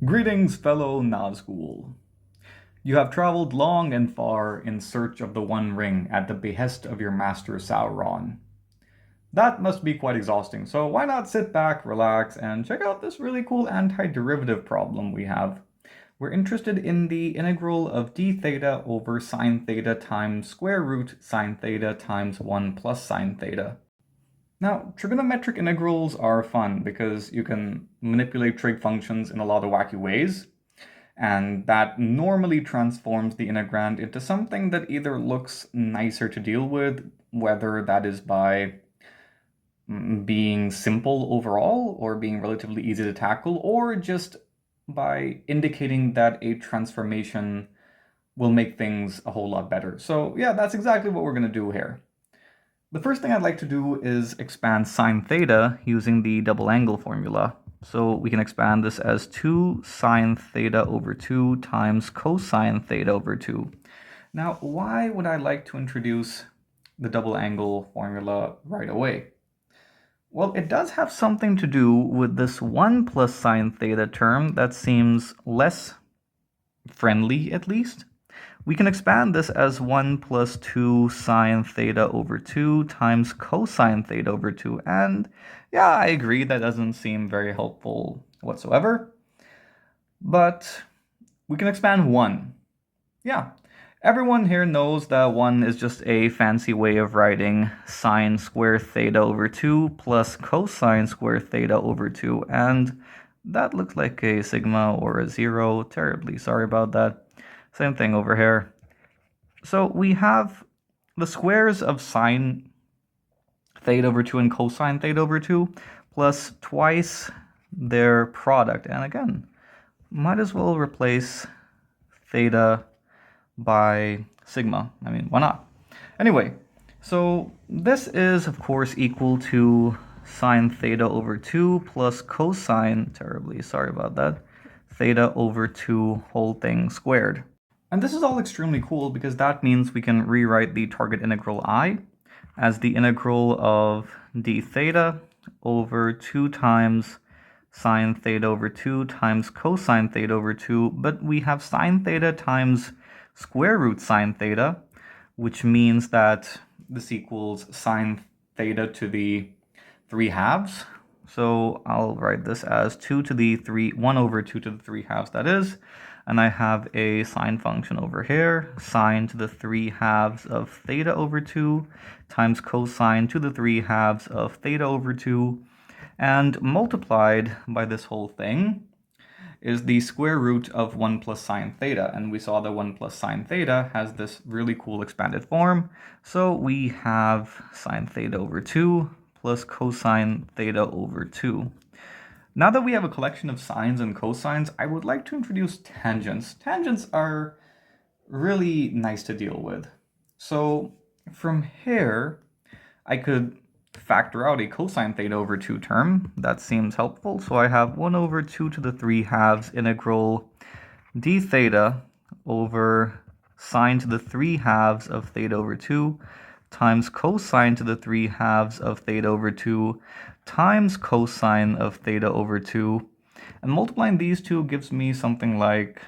Greetings, fellow Nazgul. You have traveled long and far in search of the One Ring at the behest of your master Sauron. That must be quite exhausting, so why not sit back, relax, and check out this really cool antiderivative problem we have. We're interested in the integral of d theta over sine theta times square root sine theta times 1 plus sine theta. Now, trigonometric integrals are fun because you can manipulate trig functions in a lot of wacky ways, and that normally transforms the integrand into something that either looks nicer to deal with, whether that is by being simple overall or being relatively easy to tackle, or just by indicating that a transformation will make things a whole lot better. So yeah, that's exactly what we're going to do here. The first thing I'd like to do is expand sine theta using the double angle formula. So we can expand this as 2 sine theta over 2 times cosine theta over 2. Now, why would I like to introduce the double angle formula right away? Well, it does have something to do with this 1 plus sine theta term that seems less friendly, at least. We can expand this as 1 plus 2 sine theta over 2 times cosine theta over 2. And yeah, I agree, that doesn't seem very helpful whatsoever. But we can expand 1. Yeah, everyone here knows that 1 is just a fancy way of writing sine square theta over 2 plus cosine square theta over 2. And that looks like a sigma or a 0. Terribly sorry about that. Same thing over here. So we have the squares of sine theta over 2 and cosine theta over 2 plus twice their product. And again, might as well replace theta by sigma. I mean, why not? Anyway, so this is, of course, equal to sine theta over 2 plus cosine, terribly sorry about that, theta over 2 whole thing squared. And this is all extremely cool because that means we can rewrite the target integral I as the integral of d theta over 2 times sine theta over 2 times cosine theta over 2, but we have sine theta times square root sine theta, which means that this equals sine theta to the 3 halves. So I'll write this as 2 to the 3, 1 over 2 to the 3 halves, that is. And I have a sine function over here, sine to the 3 halves of theta over 2 times cosine to the 3 halves of theta over 2. And multiplied by this whole thing is the square root of 1 plus sine theta. And we saw that 1 plus sine theta has this really cool expanded form. So we have sine theta over 2 plus cosine theta over 2. Now that we have a collection of sines and cosines, I would like to introduce tangents. Tangents are really nice to deal with. So from here, I could factor out a cosine theta over 2 term. That seems helpful. So I have 1 over 2 to the 3 halves integral d theta over sine to the 3 halves of theta over 2 times cosine to the 3 halves of theta over 2 times cosine of theta over 2. And multiplying these two gives me something like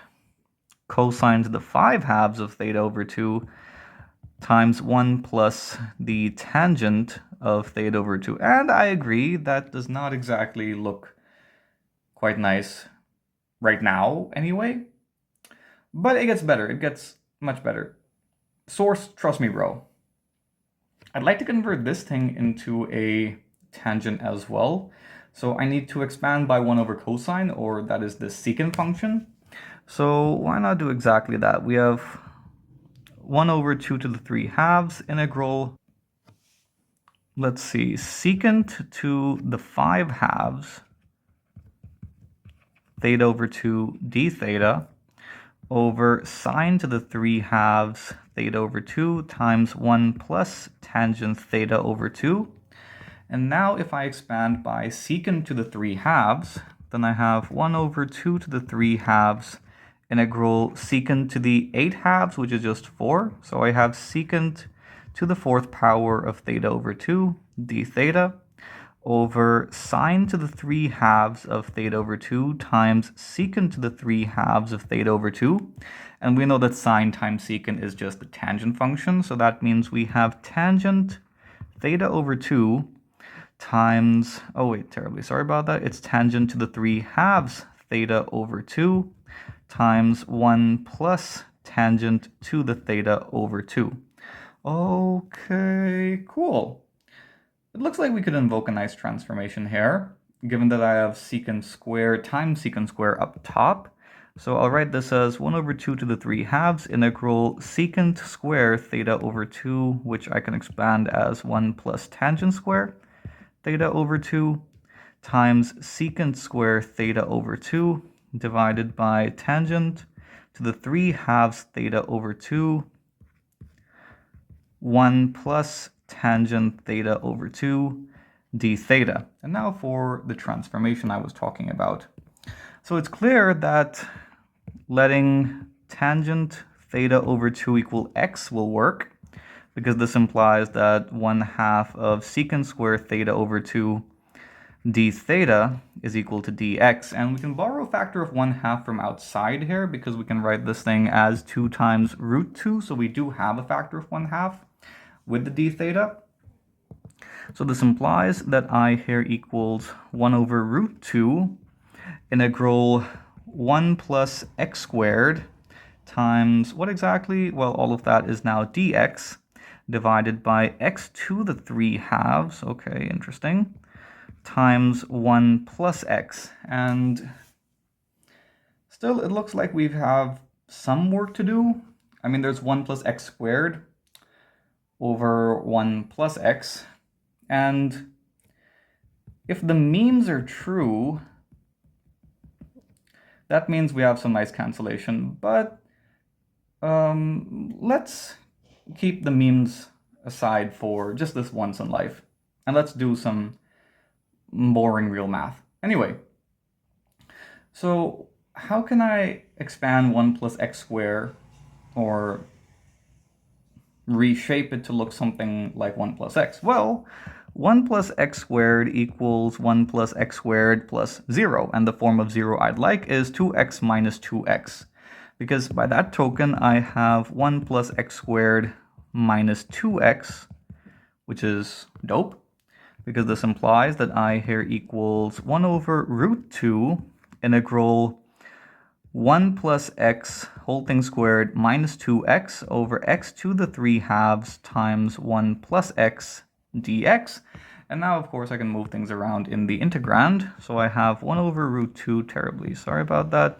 cosine to the 5 halves of theta over 2 times 1 plus the tangent of theta over 2. And I agree, that does not exactly look quite nice right now anyway. But it gets better. It gets much better. Source, trust me, bro. I'd like to convert this thing into a tangent as well. So I need to expand by 1 over cosine, or that is the secant function. So why not do exactly that? We have 1 over 2 to the 3 halves integral, let's see, secant to the 5 halves theta over 2 d theta over sine to the 3 halves theta over 2 times 1 plus tangent theta over 2. And now if I expand by secant to the 3 halves, then I have 1 over 2 to the 3 halves integral secant to the 8 halves, which is just 4. So I have secant to the 4th power of theta over 2 d theta over sine to the 3/2 of theta over 2 times secant to the 3/2 of theta over 2. And we know that sine times secant is just the tangent function, so that means we have tangent theta over 2 times, oh wait, terribly sorry about that, it's tangent to the 3/2 theta over 2 times 1 plus tangent to the theta over 2. Okay, cool. It looks like we could invoke a nice transformation here, given that I have secant squared times secant squared up top. So I'll write this as 1 over 2 to the 3/2 integral secant square theta over 2, which I can expand as 1 plus tangent square theta over 2 times secant square theta over 2 divided by tangent to the 3/2 theta over 2, 1 plus tangent theta over 2 d theta. And now for the transformation I was talking about. So it's clear that letting tangent theta over 2 equal x will work, because this implies that 1/2 of secant square theta over 2 d theta is equal to dx. And we can borrow a factor of 1/2 from outside here, because we can write this thing as 2 times root 2. So we do have a factor of 1/2 with the d theta. So this implies that I here equals 1 over root 2 integral 1 plus x squared times what exactly? Well, all of that is now dx divided by x to the 3/2, okay, interesting, times 1 plus x. And still, it looks like we have some work to do. I mean, there's 1 plus x squared over 1 plus x. And if the means are true, that means we have some nice cancellation. But let's keep the memes aside for just this once in life. And let's do some boring real math. Anyway, so how can I expand 1 plus x squared, or reshape it to look something like 1 plus x? Well, 1 plus x squared equals 1 plus x squared plus 0. And the form of 0 I'd like is 2x minus 2x. Because by that token, I have 1 plus x squared minus 2x, which is dope, because this implies that I here equals 1 over root 2 integral 1 plus x whole thing squared minus 2x over x to the 3/2 times 1 plus x dx. And now, of course, I can move things around in the integrand. So I have 1 over root 2, terribly sorry about that,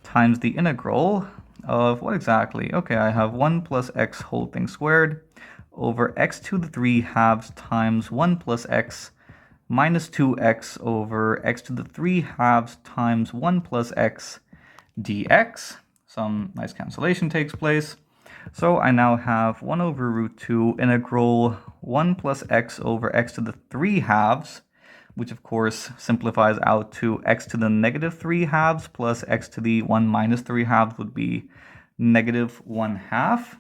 times the integral of what exactly? Okay, I have 1 plus x whole thing squared over x to the 3/2 times 1 plus x minus 2x over x to the 3/2 times 1 plus x dx. Some nice cancellation takes place. So I now have 1 over root 2 integral 1 plus x over x to the 3/2, which of course simplifies out to x to the negative 3/2 plus x to the 1 minus 3/2 would be negative 1/2.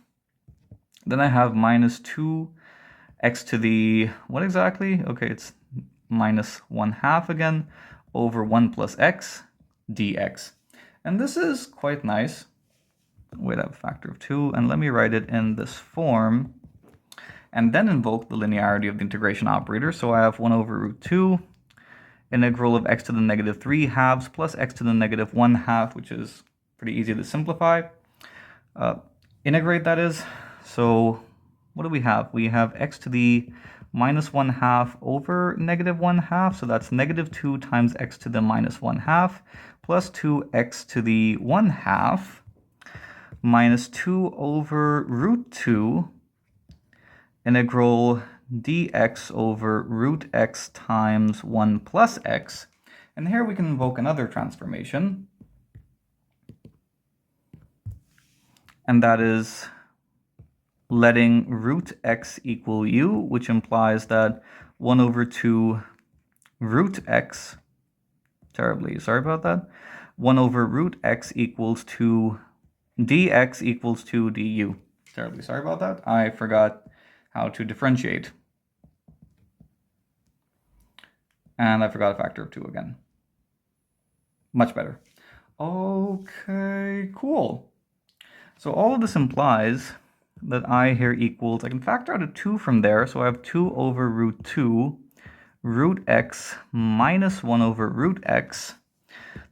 Then I have minus 2x to the, what exactly? Okay, it's minus 1/2 again over 1 plus x dx. And this is quite nice. Wait, I have a factor of 2, and let me write it in this form, and then invoke the linearity of the integration operator. So I have 1 over root 2 integral of x to the negative 3/2 plus x to the negative 1/2, which is pretty easy to simplify. Integrate, that is. So what do we have? We have x to the minus 1/2 over negative 1/2. So that's negative 2 times x to the minus 1/2 plus 2x to the 1/2 minus 2 over root 2 integral dx over root x times 1 plus x. And here we can invoke another transformation. And that is letting root x equal u, which implies that 1 over 2 root x, terribly sorry about that, 1 over root x equals 2 dx equals 2 du. Terribly sorry about that. I forgot how to differentiate. And I forgot a factor of 2 again. Much better. Okay, cool. So all of this implies that I here equals, I can factor out a 2 from there, so I have 2 over root 2, root x minus 1 over root x.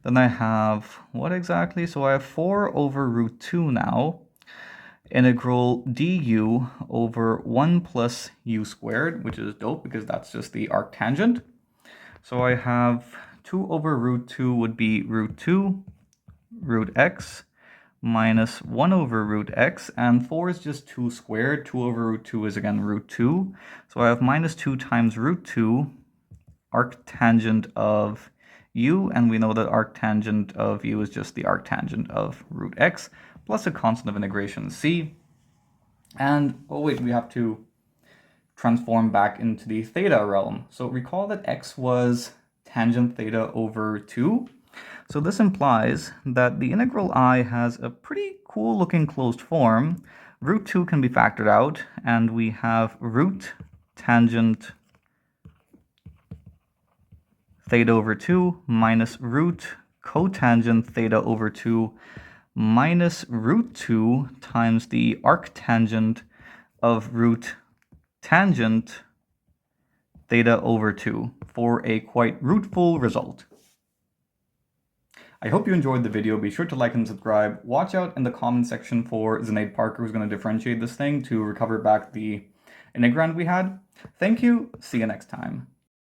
Then I have, what exactly? So I have 4 over root 2 now, integral du over 1 plus u squared, which is dope because that's just the arctangent. So I have 2 over root 2 would be root 2, root x, minus 1 over root x, and 4 is just 2 squared. 2 over root 2 is again root 2. So I have minus 2 times root 2, arctangent of u, and we know that arctangent of u is just the arctangent of root x, plus a constant of integration c. And, oh wait, we have to transform back into the theta realm. So recall that x was tangent theta over 2. So this implies that the integral I has a pretty cool looking closed form. Root 2 can be factored out, and we have root tangent theta over 2 minus root cotangent theta over 2 minus root 2 times the arctangent of root tangent theta over 2 for a quite rootful result. I hope you enjoyed the video. Be sure to like and subscribe. Watch out in the comment section for Sinead Parker, who's going to differentiate this thing to recover back the integrand we had. Thank you. See you next time.